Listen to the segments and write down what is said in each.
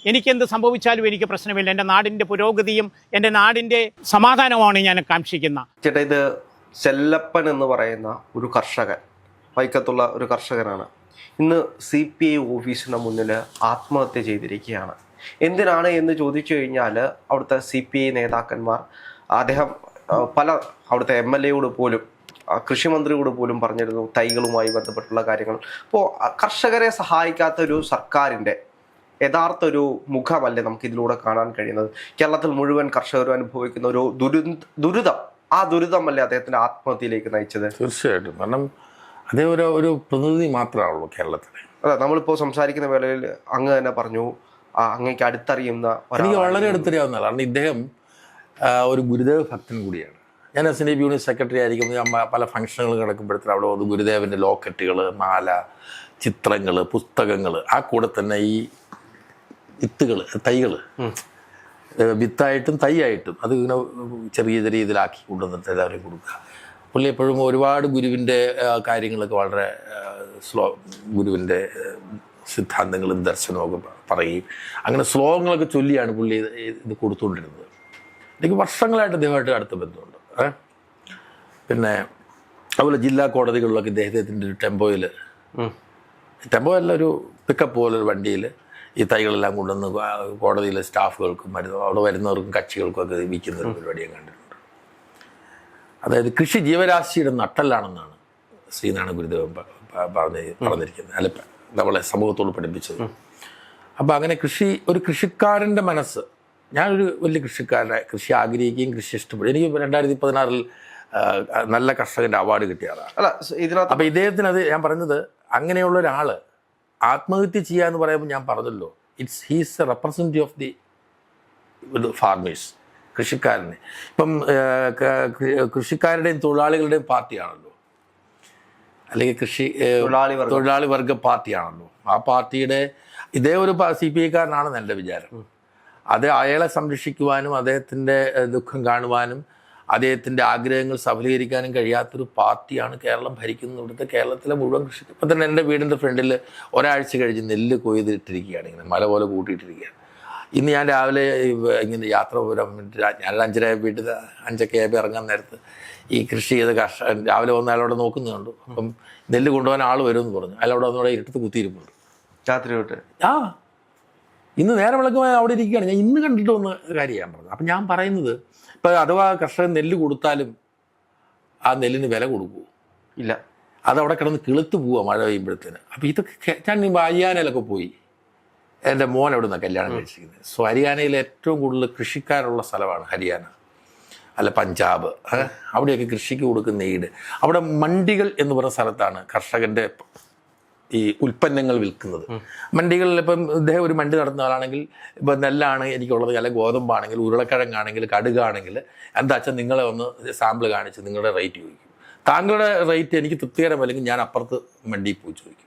എനിക്കെന്ത് സംഭവിച്ചാലും എനിക്ക് പ്രശ്നമില്ല. എൻ്റെ നാടിൻ്റെ പുരോഗതിയും എൻ്റെ നാടിൻ്റെ സമാധാനമാണ് ഞാൻ കാക്ഷിക്കുന്നത്. ചേട്ടാ, ഇത് ചെല്ലപ്പൻ എന്ന് പറയുന്ന ഒരു കർഷകൻ, വൈക്കത്തുള്ള ഒരു കർഷകനാണ്. ഇന്ന് CPI ഓഫീസിന് മുന്നിൽ ആത്മഹത്യ ചെയ്തിരിക്കുകയാണ്. എന്തിനാണ് എന്ന് ചോദിച്ചു കഴിഞ്ഞാൽ അവിടുത്തെ CPI നേതാക്കന്മാർ, അദ്ദേഹം അവിടുത്തെ MLA പോലും കൃഷിമന്ത്രിയോട് പോലും പറഞ്ഞിരുന്നു തൈകളുമായി ബന്ധപ്പെട്ടുള്ള കാര്യങ്ങൾ. അപ്പോൾ കർഷകരെ സഹായിക്കാത്ത ഒരു സർക്കാരിൻ്റെ യഥാർത്ഥ ഒരു മുഖമല്ലേ നമുക്ക് ഇതിലൂടെ കാണാൻ കഴിയുന്നത്. കേരളത്തിൽ മുഴുവൻ കർഷകരും അനുഭവിക്കുന്ന ഒരു ദുരിതം, ആ ദുരിതമല്ലേ അദ്ദേഹത്തിന്റെ ആത്മഹത്യയിലേക്ക് നയിച്ചത്? തീർച്ചയായിട്ടും. കാരണം അതേ ഒരു പ്രതിനിധി മാത്രമാണുള്ളൂ കേരളത്തിൽ. അല്ല, നമ്മളിപ്പോൾ സംസാരിക്കുന്ന വേളയിൽ അങ്ങ് തന്നെ പറഞ്ഞു അങ്ങേക്ക് അടുത്തറിയുന്ന, എനിക്ക് വളരെ അടുത്തറിയാവുന്നതാണ്. കാരണം ഇദ്ദേഹം ഒരു ഗുരുദേവ ഭക്തൻ കൂടിയാണ്. ഞാൻ SNDP യൂണിറ്റ് സെക്രട്ടറി ആയിരിക്കുമ്പോൾ പല ഫംഗ്ഷനുകൾ കിടക്കുമ്പോഴത്തേനും അവിടെ വന്ന് ഗുരുദേവൻ്റെ ലോക്കറ്റുകൾ, മാല, ചിത്രങ്ങൾ, പുസ്തകങ്ങൾ, ആ കൂടെ തന്നെ ഈ തൈകൾ വിത്തായിട്ടും തൈയായിട്ടും അത് ഇങ്ങനെ ചെറിയ ചെറിയ ഇതിലാക്കി കൊണ്ടുവന്നിട്ട് എല്ലാവരും കൊടുക്കുക. പുള്ളി എപ്പോഴും ഒരുപാട് ഗുരുവിൻ്റെ കാര്യങ്ങളൊക്കെ വളരെ ഗുരുവിൻ്റെ സിദ്ധാന്തങ്ങളും ദർശനമൊക്കെ പറയുകയും അങ്ങനെ ശ്ലോകങ്ങളൊക്കെ ചൊല്ലിയാണ് പുള്ളി ഇത് കൊടുത്തുകൊണ്ടിരുന്നത്. എനിക്ക് വർഷങ്ങളായിട്ട് അദ്ദേഹമായിട്ട് അടുത്ത ബന്ധമുണ്ട്. പിന്നെ അതുപോലെ ജില്ലാ കോടതികളിലൊക്കെ ഇദ്ദേഹത്തിൻ്റെ ഒരു ടെമ്പോ അല്ല, ഒരു പിക്കപ്പ് പോലൊരു വണ്ടിയിൽ ഈ തൈകളെല്ലാം കൊണ്ടുവന്ന് കോടതിയിലെ സ്റ്റാഫുകൾക്കും അവിടെ വരുന്നവർക്കും കക്ഷികൾക്കും ഒക്കെ വിൽക്കുന്ന ഒരു പരിപാടി ഞാൻ കണ്ടിട്ടുണ്ട്. അതായത് കൃഷി ജീവരാശിയുടെ നട്ടല്ലാണെന്നാണ് ശ്രീനാരായണ ഗുരുദേവൻ പറഞ്ഞിരിക്കുന്നത്, അല്ല നമ്മളെ സമൂഹത്തോട് പഠിപ്പിച്ചത്. അപ്പോൾ അങ്ങനെ ഒരു കൃഷിക്കാരൻ്റെ മനസ്സ്, ഞാനൊരു വലിയ കൃഷി ആഗ്രഹിക്കുകയും കൃഷി ഇഷ്ടപ്പെടും. എനിക്ക് 2016 നല്ല കർഷകൻ്റെ അവാർഡ് കിട്ടിയതാണ്. അപ്പോൾ ഇദ്ദേഹത്തിന് അത് ഞാൻ പറഞ്ഞത്, അങ്ങനെയുള്ള ഒരാൾ ആത്മഹത്യ ചെയ്യുക എന്ന് പറയുമ്പോൾ ഞാൻ പറഞ്ഞല്ലോ, he's a representative of the farmers, കൃഷിക്കാരനെ. ഇപ്പം കൃഷിക്കാരുടെയും തൊഴിലാളികളുടെയും പാർട്ടിയാണല്ലോ, അല്ലെങ്കിൽ തൊഴിലാളി വർഗ പാർട്ടിയാണല്ലോ. ആ പാർട്ടിയുടെ ഇതേ ഒരു CPI-കാരനാണെന്ന് എൻ്റെ വിചാരം. അത് അയാളെ സംരക്ഷിക്കുവാനും അദ്ദേഹത്തിൻ്റെ ദുഃഖം കാണുവാനും അദ്ദേഹത്തിൻ്റെ ആഗ്രഹങ്ങൾ സഫലീകരിക്കാനും കഴിയാത്തൊരു പാർട്ടിയാണ് കേരളം ഭരിക്കുന്നത്. ഇവിടുത്തെ കേരളത്തിലെ മുഴുവൻ കൃഷി. ഇപ്പം തന്നെ എൻ്റെ വീടിൻ്റെ ഫ്രണ്ടിൽ ഒരാഴ്ച കഴിഞ്ഞ് നെല്ല് കൊയ്തിട്ടിരിക്കുകയാണ്, ഇങ്ങനെ മല പോലെ കൂട്ടിയിട്ടിരിക്കുകയാണ്. ഇന്ന് ഞാൻ രാവിലെ ഇങ്ങനെ യാത്ര പോരാൻ വേണ്ടി ഞാനൊരു 5:30 വീട്ടിൽ 5:00 ഇറങ്ങാൻ നേരത്ത് ഈ കൃഷി ചെയ്ത കർഷകൻ രാവിലെ വന്ന് അയാളവിടെ നോക്കുന്നുണ്ട്. അപ്പം നെല്ല് കൊണ്ടുപോകാൻ ആൾ വരുമെന്ന് പറഞ്ഞു. അയാളവിടെ വന്നവിടെ ഇരുട്ടത്ത് കുത്തിയിരിപ്പുണ്ട് രാത്രി തൊട്ട്. ഇന്ന് നേരെ വിളക്കുമായി അവിടെ ഇരിക്കുകയാണ്. ഞാൻ ഇന്ന് കണ്ടിട്ട് വന്ന കാര്യമാണ് പറഞ്ഞത്. അപ്പം ഞാൻ പറയുന്നത്, ഇപ്പം അഥവാ കർഷകൻ നെല്ല് കൊടുത്താലും ആ നെല്ലിന് വില കൊടുക്കുമോ? ഇല്ല. അതവിടെ കിടന്ന് കിളുത്ത് പോവുക മഴ പെയ്യുമ്പോഴത്തേന്. അപ്പം ഇതൊക്കെ ഞാൻ ഹരിയാനയിലൊക്കെ പോയി, എൻ്റെ മോൻ അവിടെ നിന്നാണ് കല്യാണം കഴിച്ചിരിക്കുന്നത്. സോ ഹരിയാനയിൽ ഏറ്റവും കൂടുതൽ കൃഷിക്കാരുള്ള സ്ഥലമാണ് ഹരിയാന, അല്ല പഞ്ചാബ്. അവിടെയൊക്കെ കൃഷിക്ക് കൊടുക്കുന്ന അവിടെ മണ്ടികൾ എന്ന് പറയുന്ന സ്ഥലത്താണ് കർഷകൻ്റെ ഈ ഉൽപ്പന്നങ്ങൾ വിൽക്കുന്നത്. മണ്ടികളിൽ ഇപ്പം ഇദ്ദേഹം ഒരു മണ്ടി നടത്തുന്ന ആളാണെങ്കിൽ, ഇപ്പം നെല്ലാണ് എനിക്കുള്ളത്, അല്ലെങ്കിൽ ഗോതമ്പാണെങ്കിൽ, ഉരുളക്കിഴങ്ങാണെങ്കിൽ, കടുകാണെങ്കിൽ, എന്താ വെച്ചാൽ നിങ്ങളെ ഒന്ന് സാമ്പിൾ കാണിച്ച് നിങ്ങളുടെ റേറ്റ് ചോദിക്കും. താങ്കളുടെ റേറ്റ് എനിക്ക് തൃപ്തികരമല്ലെങ്കിൽ ഞാൻ അപ്പുറത്ത് മണ്ടിയിൽ പോയി ചോദിക്കും.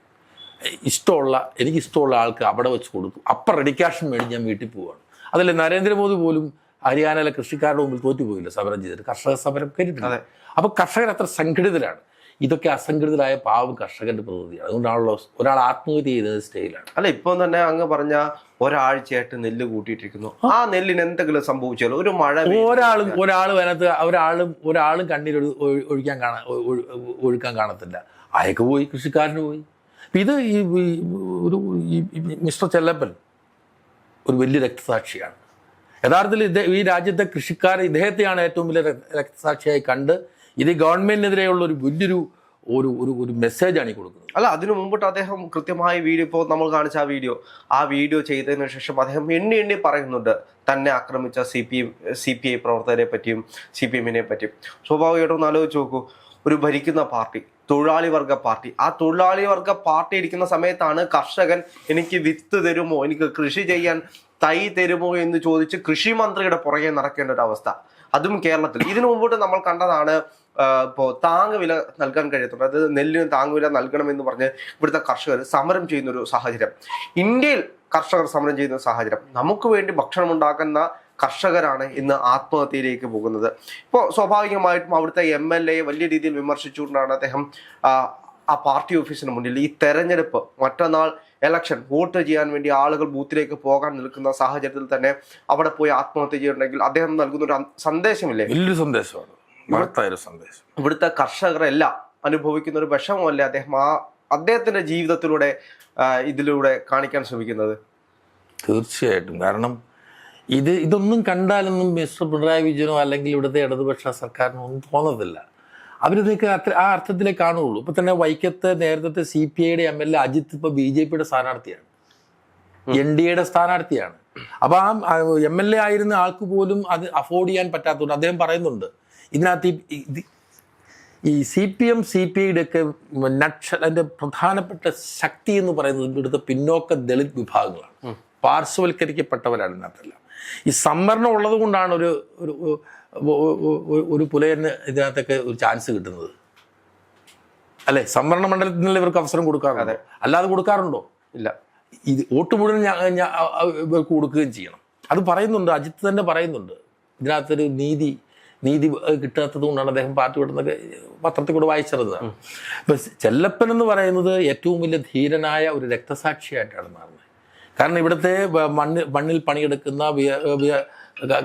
എനിക്കിഷ്ടമുള്ള ആൾക്ക് അവിടെ വെച്ച് കൊടുത്തു, അപ്പം റെഡി ക്യാഷും മേടിച്ച് ഞാൻ വീട്ടിൽ പോവുകയാണ്. അതല്ലേ നരേന്ദ്രമോദി പോലും ഹരിയാനയിലെ കൃഷിക്കാരുടെ മുമ്പിൽ തോറ്റുപോയില്ല സമരം ചെയ്തിട്ട്, കർഷക സമരം കരുതില്ല. അപ്പോൾ കർഷകർ അത്ര സംഘടിതരാണ്. ഇതൊക്കെ അസംഘടിതരായ പാവം കർഷകന്റെ പ്രതിനിധിയാണ്. അതുകൊണ്ടാണല്ലോ ഒരാൾ ആത്മഹത്യ ചെയ്യുന്നത് സ്റ്റേയിലാണ്. അല്ല, ഇപ്പോൾ തന്നെ അങ്ങ് പറഞ്ഞ ഒരാഴ്ചയായിട്ട് നെല്ല് കൂട്ടിയിട്ടിരിക്കുന്നു. ആ നെല്ലിന് എന്തെങ്കിലും സംഭവിച്ചാലോ, ഒരു മഴ, ഒരാളും കണ്ണീർ ഒഴുക്കാൻ കാണത്തില്ല. അയക്ക് പോയി, കൃഷിക്കാരന് പോയി. ഇത് മിസ്റ്റർ ചെല്ലപ്പൻ ഒരു വലിയ രക്തസാക്ഷിയാണ്. യഥാർത്ഥത്തിൽ ഈ രാജ്യത്തെ കൃഷിക്കാർ ഇദ്ദേഹത്തെയാണ് ഏറ്റവും വലിയ രക്തസാക്ഷിയായി കണ്ട് ഇത് ഗവൺമെന്റിനെതിരെയുള്ള ഒരു വലിയൊരു ഒരു മെസ്സേജാണ് ഈ കൊടുക്കുന്നത്. അല്ല, അതിനു മുമ്പിട്ട് അദ്ദേഹം കൃത്യമായ വീഡിയോ, ഇപ്പോൾ നമ്മൾ കാണിച്ച ആ വീഡിയോ ചെയ്തതിനു ശേഷം അദ്ദേഹം എണ്ണി പറയുന്നുണ്ട് തന്നെ ആക്രമിച്ച CPI പ്രവർത്തകരെ പറ്റിയും CPM-നെ പറ്റിയും. സ്വാഭാവികമായിട്ടും ഒന്ന് ആലോചിച്ച് നോക്കൂ, ഒരു ഭരിക്കുന്ന പാർട്ടി, തൊഴിലാളി വർഗ പാർട്ടി, ആ തൊഴിലാളി വർഗ പാർട്ടി ഇരിക്കുന്ന സമയത്താണ് കർഷകൻ എനിക്ക് വിത്ത് തരുമോ, എനിക്ക് കൃഷി ചെയ്യാൻ തൈ തരുമോ എന്ന് ചോദിച്ച് കൃഷി മന്ത്രിയുടെ പുറകെ നടക്കേണ്ട ഒരു അവസ്ഥ, അതും കേരളത്തിൽ. ഇതിനു മുമ്പോട്ട് നമ്മൾ കണ്ടതാണ്. ഇപ്പോൾ താങ്ങുവില നൽകാൻ കഴിയത്തുണ്ട്, അത് നെല്ലിന് താങ്ങുവില നൽകണമെന്ന് പറഞ്ഞ് ഇവിടുത്തെ കർഷകർ സമരം ചെയ്യുന്നൊരു സാഹചര്യം, ഇന്ത്യയിൽ കർഷകർ സമരം ചെയ്യുന്ന സാഹചര്യം. നമുക്ക് വേണ്ടി ഭക്ഷണം ഉണ്ടാക്കുന്ന കർഷകരാണ് ഇന്ന് ആത്മഹത്യയിലേക്ക് പോകുന്നത്. ഇപ്പോൾ സ്വാഭാവികമായിട്ടും അവിടുത്തെ MLA വലിയ രീതിയിൽ വിമർശിച്ചുകൊണ്ടാണ് അദ്ദേഹം ആ പാർട്ടി ഓഫീസിന് മുന്നിൽ ഈ തെരഞ്ഞെടുപ്പ് മറ്റന്നാൾ ഇലക്ഷൻ വോട്ട് ചെയ്യാൻ വേണ്ടി ആളുകൾ ബൂത്തിലേക്ക് പോകാൻ നിൽക്കുന്ന സാഹചര്യത്തിൽ തന്നെ അവിടെ പോയി ആത്മഹത്യ ചെയ്യുന്നുണ്ടെങ്കിൽ അദ്ദേഹം നൽകുന്ന ഒരു സന്ദേശമില്ലേ? വലിയൊരു സന്ദേശമാണ്, മഹത്തായൊരു സന്ദേശം. ഇവിടുത്തെ കർഷകരെല്ലാം അനുഭവിക്കുന്ന ഒരു വിഷമമല്ലേ അദ്ദേഹം അദ്ദേഹത്തിന്റെ ജീവിതത്തിലൂടെ ഇതിലൂടെ കാണിക്കാൻ ശ്രമിക്കുന്നത്? തീർച്ചയായിട്ടും. കാരണം ഇതൊന്നും കണ്ടാലൊന്നും മിസ്റ്റർ പിണറായി വിജയനോ അല്ലെങ്കിൽ ഇവിടുത്തെ ഇടതുപക്ഷ സർക്കാരിനോ ഒന്നും തോന്നത്തില്ല. അവരിതൊക്കെ ആ അർത്ഥത്തിലേ കാണുകയുള്ളൂ. ഇപ്പൊ തന്നെ വൈക്കത്തെ നേരത്തെ CPIയുടെ MLA അജിത്ത് ഇപ്പൊ BJPയുടെ സ്ഥാനാർത്ഥിയാണ്, NDAയുടെ സ്ഥാനാർത്ഥിയാണ്. അപ്പൊ ആ MLA ആയിരുന്ന ആൾക്ക് പോലും അത് അഫോർഡ് ചെയ്യാൻ പറ്റാത്തതുകൊണ്ട് അദ്ദേഹം പറയുന്നുണ്ട് ഇതിനകത്ത് ഈ CPM CPIയുടെ ഒക്കെ അതിന്റെ പ്രധാനപ്പെട്ട ശക്തി എന്ന് പറയുന്നത് ഇവിടുത്തെ പിന്നോക്ക ദളിത് വിഭാഗങ്ങളാണ്, പാർശ്വവൽക്കരിക്കപ്പെട്ടവരാണ്. ഇതിനകത്തെല്ലാം ഈ സംവരണം ഉള്ളത് കൊണ്ടാണ് ഒരു പുലയന് ഇതിനകത്തൊക്കെ ഒരു ചാൻസ് കിട്ടുന്നത്, അല്ലെ? സംവരണ മണ്ഡലത്തിൽ നിന്നുള്ള ഇവർക്ക് അവസരം കൊടുക്കാറുണ്ട്, അല്ലാതെ കൊടുക്കാറുണ്ടോ? ഇല്ല. ഇത് വോട്ട് മുഴുവൻ ഇവർക്ക് കൊടുക്കുകയും ചെയ്യണം. അത് പറയുന്നുണ്ട്, അജിത്ത് തന്നെ പറയുന്നുണ്ട്. ഇതിനകത്തൊരു നീതി കിട്ടാത്തത് കൊണ്ടാണ് അദ്ദേഹം പാർട്ടി വിടുന്നൊക്കെ പത്രത്തിൽ കൂടെ വായിച്ചിരുന്നതാണ്. ഇപ്പം ചെല്ലപ്പൻ എന്ന് പറയുന്നത് ഏറ്റവും വലിയ ധീരനായ ഒരു രക്തസാക്ഷിയായിട്ടാണ് മാറുന്നത്. കാരണം ഇവിടുത്തെ മണ്ണിൽ പണിയെടുക്കുന്ന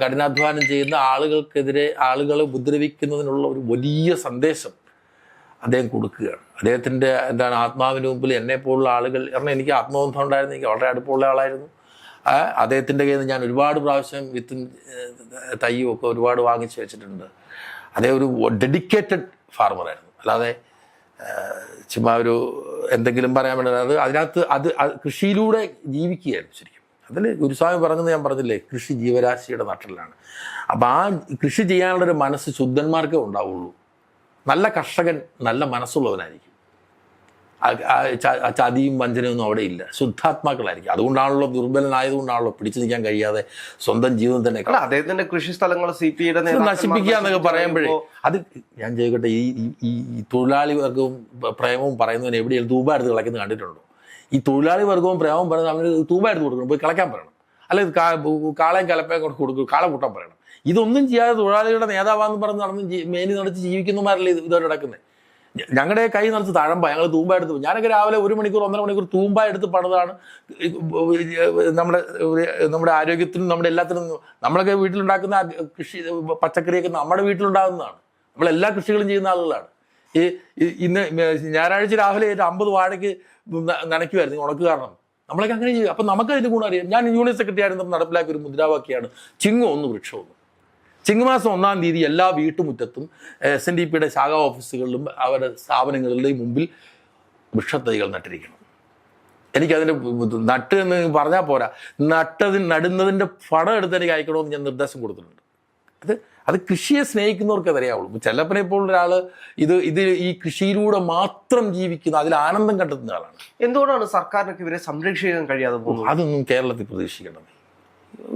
കഠിനാധ്വാനം ചെയ്യുന്ന ആളുകൾക്കെതിരെ ആളുകളെ ഉപദ്രവിക്കുന്നതിനുള്ള ഒരു വലിയ സന്ദേശം അദ്ദേഹം കൊടുക്കുകയാണ്. അദ്ദേഹത്തിൻ്റെ ആത്മാവിന് മുമ്പിൽ എന്നെപ്പോലുള്ള ആളുകൾ, കാരണം എനിക്ക് ആത്മബന്ധം ഉണ്ടായിരുന്നു, എനിക്ക് വളരെ അടുപ്പമുള്ള ആളായിരുന്നു. അദ്ദേഹത്തിൻ്റെ കയ്യിൽ നിന്ന് ഞാൻ ഒരുപാട് പ്രാവശ്യം വിത്തും തയ്യും ഒക്കെ ഒരുപാട് വാങ്ങിച്ച് വെച്ചിട്ടുണ്ട്. അദ്ദേഹം ഒരു ഡെഡിക്കേറ്റഡ് ഫാർമറായിരുന്നു, അല്ലാതെ ചുമ്മാ ഒരു എന്തെങ്കിലും പറയാൻ വേണ്ടി അതിനകത്ത് കൃഷിയിലൂടെ ജീവിക്കുകയായിരുന്നു ശരിക്കും. അതിൽ ഗുരുസ്വാമി പറഞ്ഞത് ഞാൻ പറഞ്ഞില്ലേ, കൃഷി ജീവരാശിയുടെ നട്ടലാണ്. അപ്പം ആ കൃഷി ചെയ്യാനുള്ളൊരു മനസ്സ് ശുദ്ധന്മാർക്കേ ഉണ്ടാവുള്ളൂ. നല്ല കർഷകൻ നല്ല മനസ്സുള്ളവനായിരിക്കും. ചതിയും വഞ്ചനയൊന്നും അവിടെ ഇല്ല, ശുദ്ധാത്മാക്കളായിരിക്കും. അതുകൊണ്ടാണല്ലോ ദുർബലനായതുകൊണ്ടാണല്ലോ പിടിച്ചു നിൽക്കാൻ കഴിയാതെ സ്വന്തം ജീവിതം തന്നെ അദ്ദേഹത്തിന്റെ കൃഷി സ്ഥലങ്ങൾ നശിപ്പിക്കുക എന്നൊക്കെ പറയുമ്പോഴേ അത് ഞാൻ ചോദിക്കട്ടെ, ഈ തൊഴിലാളി വർഗവും പ്രേമവും പറയുന്നതിന് എവിടെയാണ് തൂമ്പ എടുത്ത് കളയ്ക്കുന്നത് കണ്ടിട്ടുണ്ടോ? ഈ തൊഴിലാളി വർഗവും പ്രേമവും പറയുന്നത് അവന് തൂമ്പ എടുത്ത് കൊടുക്കണം, പോയി കളയ്ക്കാൻ പറയണം, അല്ലെങ്കിൽ കാളയും കലപ്പയും കൊടുക്കും, കാള കൂട്ടാൻ പറയണം. ഇതൊന്നും ചെയ്യാതെ തൊഴിലാളികളുടെ നേതാവാന്ന് പറഞ്ഞ് മേനി നടത്തി ജീവിക്കുന്നമാരല്ലേ ഇതോടെ നടക്കുന്നത്. ഞങ്ങളുടെ കൈ നിറച്ച് തഴമ്പ, ഞങ്ങൾ തൂമ്പ എടുത്ത്, ഞാനൊക്കെ രാവിലെ 1 മണിക്കൂർ 1.5 മണിക്കൂർ തൂമ്പ എടുത്ത് പണിതാണ് നമ്മുടെ ആരോഗ്യത്തിനും നമ്മുടെ എല്ലാത്തിനും. നമ്മളൊക്കെ വീട്ടിലുണ്ടാക്കുന്ന കൃഷി പച്ചക്കറിയൊക്കെ നമ്മുടെ വീട്ടിലുണ്ടാകുന്നതാണ്. നമ്മളെല്ലാ കൃഷികളും ചെയ്യുന്ന ആളുകളാണ്. ഇന്ന് ഞായറാഴ്ച രാവിലെ 50 വാഴയ്ക്ക് നനയ്ക്കുമായിരുന്നു ഉണക്ക് കാരണം. നമ്മളൊക്കെ അങ്ങനെ ചെയ്യും. അപ്പം നമുക്ക് അതിൻ്റെ ഗുണം അറിയാം. ഞാൻ യൂണിയൻ സെക്രട്ടറി ആയിരുന്നു നടപ്പിലാക്കിയ ഒരു മുദ്രാവാക്യമാണ് ചിങ്ങ് ഒന്ന് വൃക്ഷമൊന്ന്. ചിങ്ങമാസം 1-ാം തീയതി എല്ലാ വീട്ടുമുറ്റത്തും SNDPയുടെ ശാഖാ ഓഫീസുകളിലും അവരുടെ സ്ഥാപനങ്ങളുടെയും മുമ്പിൽ വൃക്ഷത്തൈകൾ നട്ടിരിക്കണം. എനിക്കതിൻ്റെ നട്ട് എന്ന് പറഞ്ഞാൽ പോരാ, നടുന്നതിൻ്റെ പടം എടുത്ത് എനിക്ക് അയക്കണമെന്ന് ഞാൻ നിർദ്ദേശം കൊടുത്തിട്ടുണ്ട്. അത് കൃഷിയെ സ്നേഹിക്കുന്നവർക്ക് അതറിയാവുള്ളൂ. ചെല്ലപ്പനെ പോലുള്ള ഒരാൾ ഇത് ഈ കൃഷിയിലൂടെ മാത്രം ജീവിക്കുന്ന, അതിൽ ആനന്ദം കണ്ടെത്തുന്ന ആളാണ്. എന്തുകൊണ്ടാണ് സർക്കാരിനൊക്കെ ഇവരെ സംരക്ഷിക്കാൻ കഴിയാതെ പോകുന്നത്? അതൊന്നും കേരളത്തിൽ പ്രതീക്ഷിക്കണം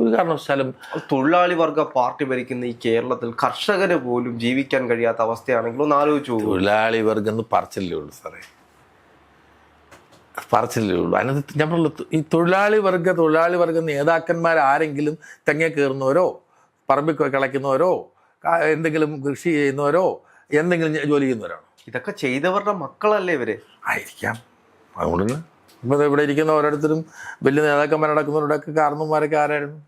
ഒരു കാരണവശാലും. തൊഴിലാളി വർഗ പാർട്ടി ഭരിക്കുന്ന ഈ കേരളത്തിൽ കർഷകന് പോലും ജീവിക്കാൻ കഴിയാത്ത അവസ്ഥയാണെങ്കിൽ ഒന്ന് ആലോചിച്ചു. തൊഴിലാളി വർഗം എന്ന് പറച്ചില്ലേ ഉള്ളൂ സാറേ, പറച്ചില്ലേ ഉള്ളൂ. അതിനകത്ത് ഞാൻ പറഞ്ഞു, ഈ തൊഴിലാളി വർഗ നേതാക്കന്മാർ ആരെങ്കിലും തെങ്ങ കയറുന്നവരോ പറമ്പിൽ കളയ്ക്കുന്നവരോ എന്തെങ്കിലും കൃഷി ചെയ്യുന്നവരോ എന്തെങ്കിലും ജോലി ചെയ്യുന്നവരാണോ? ഇതൊക്കെ ചെയ്തവരുടെ മക്കളല്ലേ ഇവര്? ആയിരിക്കാം. അതുകൊണ്ട് ഇപ്പോൾ ഇവിടെ ഇരിക്കുന്ന ഓരോരുത്തരും വലിയ നേതാക്കന്മാർ നടക്കുന്നവരുടെയൊക്കെ കാരണന്മാരൊക്കെ ആരായിരുന്നു?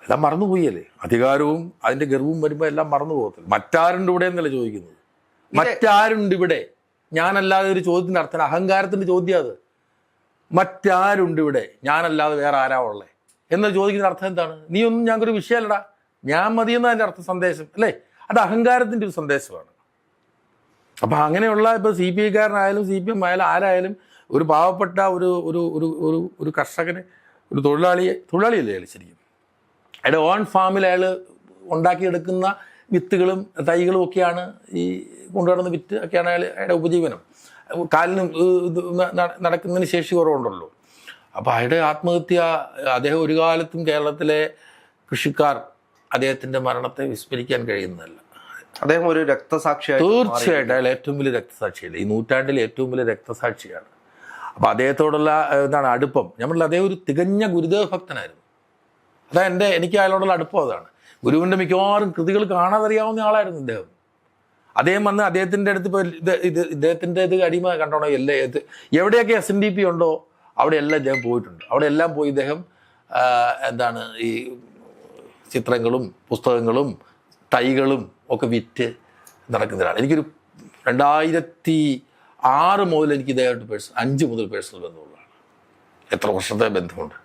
എല്ലാം മറന്നുപോയല്ലേ. അധികാരവും അതിൻ്റെ ഗർവവും വരുമ്പോൾ എല്ലാം മറന്നു പോകത്തില്ല. മറ്റാരുണ്ട് ഇവിടെ എന്നല്ല ചോദിക്കുന്നത്, മറ്റാരുണ്ട് ഇവിടെ. ഞാനല്ലാതെ ഒരു ചോദ്യത്തിൻ്റെ അർത്ഥം അഹങ്കാരത്തിൻ്റെ ചോദ്യം അത്. മറ്റാരുണ്ട് ഇവിടെ, ഞാനല്ലാതെ വേറെ ആരാ ഉള്ളേ എന്ന് ചോദിക്കുന്ന അർത്ഥം എന്താണ്? നീ ഒന്നും ഞങ്ങൾക്കൊരു വിഷയമല്ലടാ, ഞാൻ മതിയെന്ന അതിൻ്റെ അർത്ഥം സന്ദേശം അല്ലേ? അത് അഹങ്കാരത്തിൻ്റെ ഒരു സന്ദേശമാണ്. അപ്പം അങ്ങനെയുള്ള ഇപ്പോൾ CPIക്കാരനായാലും CPM ആയാലും ആരായാലും ഒരു പാവപ്പെട്ട ഒരു കർഷകന്, ഒരു തൊഴിലാളിയല്ലേ അയാൾ ശരിക്കും. അയാളുടെ ഓൺ ഫാമിൽ അയാൾ ഉണ്ടാക്കിയെടുക്കുന്ന വിത്തുകളും തൈകളും ഒക്കെയാണ് ഈ കൊണ്ടുവരുന്ന വിറ്റ് ഒക്കെയാണ് അയാളുടെ ഉപജീവനം. കാലിന് നടക്കുന്നതിന് ശേഷി കുറവുണ്ടല്ലോ. അപ്പോൾ അയാളുടെ ആത്മഹത്യ, അദ്ദേഹം ഒരു കാലത്തും കേരളത്തിലെ കൃഷിക്കാർ അദ്ദേഹത്തിൻ്റെ മരണത്തെ വിസ്മരിക്കാൻ കഴിയുന്നതല്ല. അദ്ദേഹം ഒരു രക്തസാക്ഷിയാണ്. തീർച്ചയായിട്ടും അയാൾ ഏറ്റവും വലിയ രക്തസാക്ഷിയല്ലേ, ഈ നൂറ്റാണ്ടിലെ ഏറ്റവും വലിയ രക്തസാക്ഷിയാണ്. അപ്പോൾ അദ്ദേഹത്തോടുള്ള അടുപ്പം, ഞാൻ പറഞ്ഞില്ല, അദ്ദേഹം ഒരു തികഞ്ഞ ഗുരുദേവ ഭക്തനായിരുന്നു. എനിക്ക് അയാളോടുള്ള അടുപ്പം അതാണ്. ഗുരുവിൻ്റെ മിക്കവാറും കൃതികൾ കാണാതറിയാവുന്ന ആളായിരുന്നു ഇദ്ദേഹം. അദ്ദേഹം വന്ന് അദ്ദേഹത്തിൻ്റെ അടുത്ത് ഇപ്പോൾ ഇദ്ദേഹത്തിൻ്റെ അടിമ കണ്ടോണോ, എവിടെയൊക്കെ SNDP ഉണ്ടോ അവിടെയെല്ലാം ഇദ്ദേഹം പോയിട്ടുണ്ട്. അവിടെയെല്ലാം പോയി ഇദ്ദേഹം എന്താണ് ഈ ചിത്രങ്ങളും പുസ്തകങ്ങളും തൈകളും ഒക്കെ വിറ്റ് നടക്കുന്നതാണ്. എനിക്കൊരു 2006 മുതൽ എനിക്ക് ഇദ്ദേഹമായിട്ട് 5 മുതൽ പേഴ്സണൽ ബന്ധമുള്ളതാണ്. എത്ര വർഷത്തെ ബന്ധമുണ്ട്.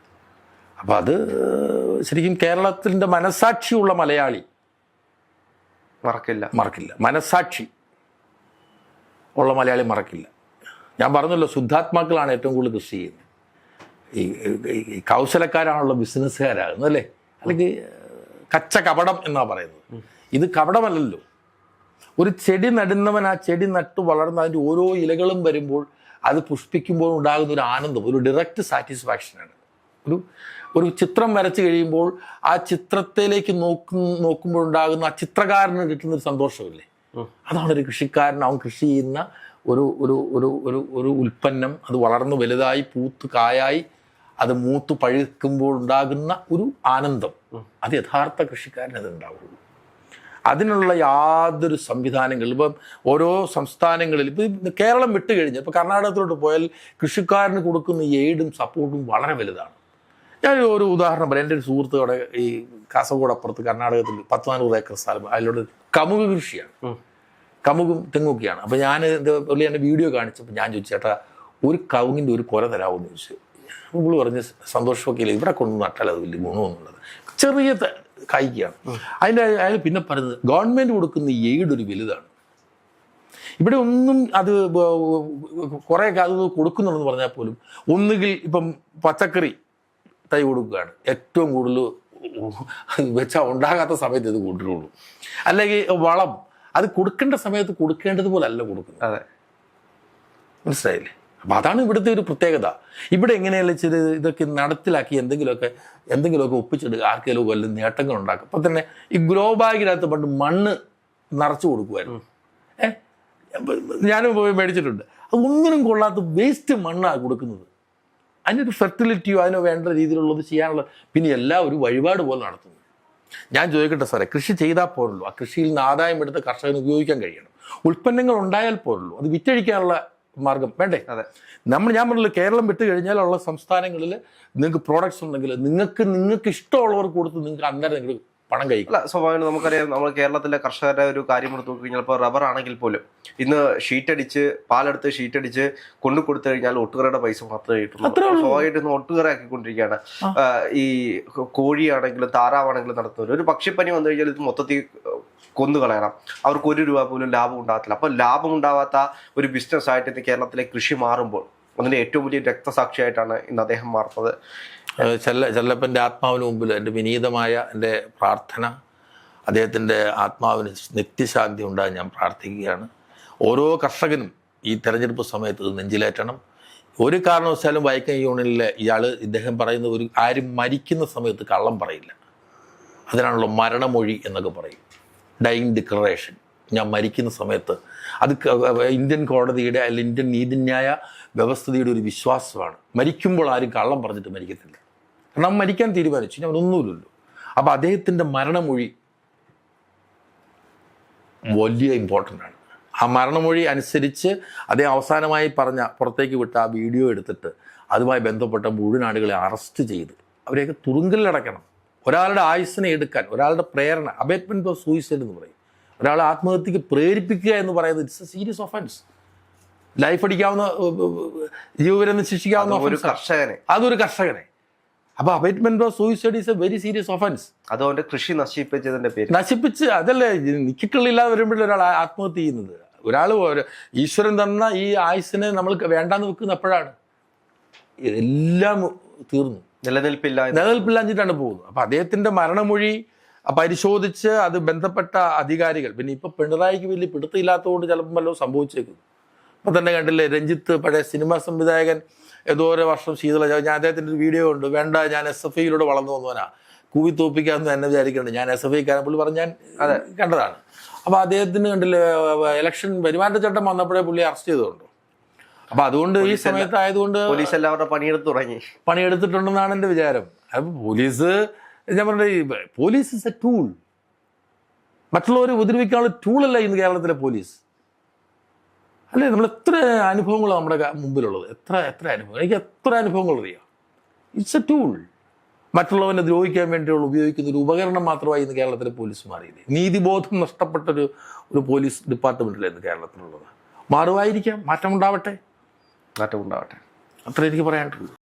അപ്പം അത് ശരിക്കും കേരളത്തിൻ്റെ മനസാക്ഷിയുള്ള മലയാളി മറക്കില്ല. മനസാക്ഷി ഉള്ള മലയാളി മറക്കില്ല. ഞാൻ പറഞ്ഞല്ലോ, ശുദ്ധാത്മാക്കളാണ് ഏറ്റവും കൂടുതൽ കൃഷി ചെയ്യുന്നത്. ഈ കൗശലക്കാരാണുള്ള ബിസിനസ്സുകാരാകുന്നത് അല്ലേ, അല്ലെങ്കിൽ കച്ച കപടം എന്നാണ് പറയുന്നത്. ഇത് കപടമല്ലല്ലോ. ഒരു ചെടി നടുന്നവൻ ആ ചെടി നട്ടു വളർന്ന് അതിൻ്റെ ഓരോ ഇലകളും വരുമ്പോൾ അത് പുഷ്പിക്കുമ്പോൾ ഉണ്ടാകുന്ന ഒരു ആനന്ദം, ഒരു ഡയറക്റ്റ് സാറ്റിസ്ഫാക്ഷനാണ്. ഒരു ചിത്രം വരച്ച് കഴിയുമ്പോൾ ആ ചിത്രത്തിലേക്ക് നോക്കുമ്പോൾ ഉണ്ടാകുന്ന ആ ചിത്രകാരന് കിട്ടുന്ന ഒരു സന്തോഷമില്ലേ, അതാണ് ഒരു കൃഷിക്കാരൻ. അവൻ കൃഷി ചെയ്യുന്ന ഒരു ഒരു ഒരു ഒരു ഒരു ഉൽപ്പന്നം അത് വളർന്ന് വലുതായി പൂത്ത് കായായി അത് മൂത്ത് പഴുക്കുമ്പോൾ ഉണ്ടാകുന്ന ഒരു ആനന്ദം, അത് യഥാർത്ഥ കൃഷിക്കാരന് അത് ഉണ്ടാവുള്ളൂ. അതിനുള്ള യാതൊരു സംവിധാനങ്ങളും ഇപ്പം ഓരോ സംസ്ഥാനങ്ങളിൽ, ഇപ്പം കേരളം വിട്ട് കഴിഞ്ഞ് ഇപ്പോൾ കർണാടകത്തിലോട്ട് പോയാൽ കൃഷിക്കാരന് കൊടുക്കുന്ന എയ്ഡും സപ്പോർട്ടും വളരെ വലുതാണ്. ഞാൻ ഒരു ഉദാഹരണം പറയാം. എൻ്റെ ഒരു സുഹൃത്തുക്കളുടെ ഈ കാസർഗോഡ് അപ്പുറത്ത് കർണാടകത്തിൽ 10-400 ഏക്കർ സ്ഥലം, അതിലൂടെ കമുക് കൃഷിയാണ്, കമുകും തെങ്ങൊക്കെയാണ്. അപ്പോൾ ഞാൻ പുള്ളി എൻ്റെ വീഡിയോ കാണിച്ചപ്പോൾ ഞാൻ ചോദിച്ചു, ചേട്ടാ ഒരു കവുങ്ങിൻ്റെ ഒരു കുല തരാമെന്ന് ചോദിച്ചു. പുള്ളി പറഞ്ഞ് സന്തോഷമൊക്കെ ഇല്ല, ഇവിടെ കൊണ്ടു നട്ടാൽ അത് വലിയ ഗുണമെന്നുള്ളത്, ചെറിയ കായ്ക്കുകയാണ്. അയാൾ പിന്നെ പറയുന്നത് ഗവൺമെൻറ് കൊടുക്കുന്ന എയ്ഡ് ഒരു വലുതാണ്. ഇവിടെ ഒന്നും അത് കുറേ അത് കൊടുക്കുന്നുണ്ടെന്ന് പറഞ്ഞാൽ പോലും ഒന്നുകിൽ ഇപ്പം പച്ചക്കറി തൈ കൊടുക്കുകയാണ്, ഏറ്റവും കൂടുതൽ വെച്ചാൽ ഉണ്ടാകാത്ത സമയത്ത് ഇത് കൊണ്ടുവരുള്ളൂ. അല്ലെങ്കിൽ വളം അത് കൊടുക്കേണ്ട സമയത്ത് കൊടുക്കേണ്ടതുപോലെ അല്ല കൊടുക്കുന്നത്. അതെ, മനസ്സിലായില്ലേ? അപ്പം അതാണ് ഇവിടുത്തെ ഒരു പ്രത്യേകത. ഇവിടെ എങ്ങനെയല്ല വെച്ചാൽ ഇതൊക്കെ നടപ്പിലാക്കി എന്തെങ്കിലുമൊക്കെ ഒപ്പിച്ചെടുക്കുക, ആർക്കെങ്കിലും വല്ല നേട്ടങ്ങൾ ഉണ്ടാക്കും. അപ്പം തന്നെ ഈ ഗ്രോ ബാഗിനകത്ത് പണ്ട് മണ്ണ് നിറച്ചു കൊടുക്കുമായിരുന്നു. ഞാനും പോയി മേടിച്ചിട്ടുണ്ട്. അത് ഒന്നിനും കൊള്ളാത്ത വേസ്റ്റ് മണ്ണാണ് കൊടുക്കുന്നത്. അതിനൊരു ഫെർട്ടിലിറ്റിയോ അതിനോ വേണ്ട രീതിയിലുള്ളത് ചെയ്യാനുള്ള, പിന്നെ എല്ലാം ഒരു വഴിപാട് പോലെ നടത്തുന്നു. ഞാൻ ചോദിക്കട്ടെ സാറേ, കൃഷി ചെയ്താൽ പോലുള്ളൂ, ആ കൃഷിയിൽ നിന്ന് ആദായം എടുത്ത് കർഷകന് ഉപയോഗിക്കാൻ കഴിയണം. ഉൽപ്പന്നങ്ങൾ ഉണ്ടായാൽ പോലുള്ളൂ അത് വിറ്റഴിക്കാനുള്ള മാർഗം വേണ്ടേ? അതെ, ഞാൻ പറഞ്ഞല്ലോ, കേരളം വിട്ട് കഴിഞ്ഞാലുള്ള സംസ്ഥാനങ്ങളിൽ നിങ്ങൾക്ക് പ്രോഡക്ട്സ് ഉണ്ടെങ്കിൽ നിങ്ങൾക്ക് ഇഷ്ടമുള്ളവർക്ക് കൊടുത്ത് നിങ്ങൾക്ക് അന്നേരം നിങ്ങൾ പണം കഴിക്കില്ല. സ്വാഭാവികം നമുക്കറിയാം, നമ്മൾ കേരളത്തിലെ കർഷകരുടെ ഒരു കാര്യം എടുത്ത് നോക്കി കഴിഞ്ഞാൽ ഇപ്പോൾ റബ്ബർ ആണെങ്കിൽ പോലും ഇന്ന് ഷീറ്റടിച്ച് പാലെടുത്ത് ഷീറ്റടിച്ച് കൊണ്ടു കൊടുത്തു കഴിഞ്ഞാൽ ഒട്ടുകറയുടെ പൈസ മാത്രമേ കിട്ടുള്ളൂ. സ്വാഭാവികമായിട്ട് ഇന്ന് ഒട്ടുകറ ആക്കിക്കൊണ്ടിരിക്കുകയാണ്. ഈ കോഴിയാണെങ്കിലും താറാവാണെങ്കിലും നടത്തുന്നത്, ഒരു പക്ഷിപ്പനി വന്നു കഴിഞ്ഞാൽ ഇത് മൊത്തത്തിൽ കൊന്നു കളയണം, അവർക്ക് 1 രൂപ പോലും ലാഭം ഉണ്ടാകത്തില്ല. അപ്പോൾ ലാഭം ഉണ്ടാവാത്ത ഒരു ബിസിനസ് ആയിട്ട് ഇന്ന് കേരളത്തിലെ കൃഷി മാറുമ്പോൾ അതിൻ്റെ ഏറ്റവും വലിയ രക്തസാക്ഷിയായിട്ടാണ് ഇന്ന് അദ്ദേഹം മാറുന്നത്. ചെല്ലപ്പൻ്റെ ആത്മാവിന് മുമ്പിൽ എൻ്റെ വിനീതമായ എൻ്റെ പ്രാർത്ഥന, അദ്ദേഹത്തിൻ്റെ ആത്മാവിന് നിത്യശാന്തി ഉണ്ടാകാൻ ഞാൻ പ്രാർത്ഥിക്കുകയാണ്. ഓരോ കർഷകനും ഈ തെരഞ്ഞെടുപ്പ് സമയത്ത് ഇത് നെഞ്ചിലേറ്റണം. ഒരു കാരണവശാലും വൈക്കം യൂണിയനിലെ ഇദ്ദേഹം പറയുന്ന ആരും മരിക്കുന്ന സമയത്ത് കള്ളം പറയില്ല. അതിനാണല്ലോ മരണമൊഴി എന്നൊക്കെ പറയും, ഡൈയിങ് ഡിക്ലറേഷൻ. ഞാൻ മരിക്കുന്ന സമയത്ത് അത് ഇന്ത്യൻ കോടതിയുടെ അല്ലെങ്കിൽ ഇന്ത്യൻ നീതിന്യായ വ്യവസ്ഥയുടെ ഒരു വിശ്വാസമാണ്. മരിക്കുമ്പോൾ ആരും കള്ളം പറഞ്ഞിട്ട് മരിക്കത്തില്ല. കാരണം മരിക്കാൻ തീരുമാനിച്ചു, ഞാൻ ഒന്നുമില്ലല്ലോ. അപ്പോൾ അദ്ദേഹത്തിൻ്റെ മരണമൊഴി വലിയ ഇമ്പോർട്ടൻ്റ് ആണ്. ആ മരണമൊഴി അനുസരിച്ച് അദ്ദേഹം അവസാനമായി പുറത്തേക്ക് വിട്ട ആ വീഡിയോ എടുത്തിട്ട് അതുമായി ബന്ധപ്പെട്ട മുഴുവൻ ആളുകളെ അറസ്റ്റ് ചെയ്ത് അവരെയൊക്കെ തുറുങ്കലിലടക്കണം. ഒരാളുടെ ആയുസ്സിനെ എടുക്കാൻ, ഒരാളുടെ പ്രേരണ, അബേറ്റ്മെൻറ്റ് ഓഫ് സൂയിസൈഡ് എന്ന് പറയും, ഒരാളെ ആത്മഹത്യക്ക് പ്രേരിപ്പിക്കുക എന്ന് പറയുന്നത് it's a serious offence. Life അടിക്കാവുന്ന, ജീവപര്യന്തം ശിക്ഷിക്കാവുന്ന അതൊരു കർഷകനെ. അപ്പോൾ abetment of suicide is a very serious offence. അതുകൊണ്ട് കൃഷി നശിപ്പിച്ച് അതല്ലേ നിക്കിക്കളില്ലാതെ വരുമ്പോഴേ ഒരാൾ ആത്മഹത്യ ചെയ്യുന്നത്. ഒരാൾ ഈശ്വരൻ തന്ന ഈ ആയുസ്സിനെ നമ്മൾ വേണ്ടാന്ന് വെക്കുന്ന എപ്പോഴാണ്? എല്ലാം തീർന്നു, നിലനിൽപ്പില്ലാഞ്ഞിട്ടാണ് പോകുന്നത്. അപ്പം അദ്ദേഹത്തിൻ്റെ മരണമൊഴി പരിശോധിച്ച് അത് ബന്ധപ്പെട്ട അധികാരികൾ, പിന്നെ ഇപ്പം പിണറായിക്ക് വലിയ പിടുത്തമില്ലാത്തതുകൊണ്ട് ചിലപ്പം വല്ലതും സംഭവിച്ചേക്കും. ഇപ്പം തന്നെ കണ്ടില്ലേ, രഞ്ജിത്ത് പഴയ സിനിമാ സംവിധായകൻ ഏതോ ഒരു വർഷം ശീതള, ഞാൻ അദ്ദേഹത്തിൻ്റെ ഒരു വീഡിയോ ഉണ്ട്, വേണ്ട ഞാൻ SFIയിലൂടെ വളർന്നു വന്നവനാ, കൂവി തോപ്പിക്കാമെന്ന് എന്നെ വിചാരിക്കുന്നുണ്ട്, ഞാൻ SFIക്കാരൻ പുള്ളി പറഞ്ഞ് ഞാൻ കണ്ടതാണ്. അപ്പോൾ അദ്ദേഹത്തിന് കണ്ടില്ലേ, ഇലക്ഷൻ പെരുമാറ്റച്ചട്ടം വന്നപ്പോഴേ പുള്ളി അറസ്റ്റ് ചെയ്തതുകൊണ്ട്. അപ്പം അതുകൊണ്ട് ഈ സമയത്ത് ആയതുകൊണ്ട് പോലീസ് എല്ലാവരുടെ പണിയെടുത്തിട്ടുണ്ടെന്നാണ് എൻ്റെ വിചാരം. അപ്പം പോലീസ്, ഞാൻ പറഞ്ഞത്, പോലീസ് ഇസ് എ ടൂൾ. മറ്റുള്ളവരെ ഉപദ്രവിക്കാനുള്ള ടൂളല്ല ഇന്ന് കേരളത്തിലെ പോലീസ്. അല്ലേ? നമ്മൾ എത്ര അനുഭവങ്ങൾ നമ്മുടെ മുമ്പിലുള്ളത്, എത്ര അനുഭവം, എനിക്ക് എത്ര അനുഭവങ്ങൾ അറിയാം. It's a tool. മറ്റുള്ളവനെ ദ്രോഹിക്കാൻ വേണ്ടിയുള്ള ഉപയോഗിക്കുന്ന ഒരു ഉപകരണം മാത്രമായി ഇന്ന് കേരളത്തിലെ പോലീസ് മാറിയില്ലേ? നീതിബോധം നഷ്ടപ്പെട്ടൊരു പോലീസ് ഡിപ്പാർട്ട്മെൻറ്റിലായിരുന്നു കേരളത്തിലുള്ളത്. മാറുമായിരിക്കാം, മാറ്റമുണ്ടാവട്ടെ. മാറ്റമുണ്ടാവട്ടെ. അത്ര എനിക്ക് പറയാനുള്ളൂ.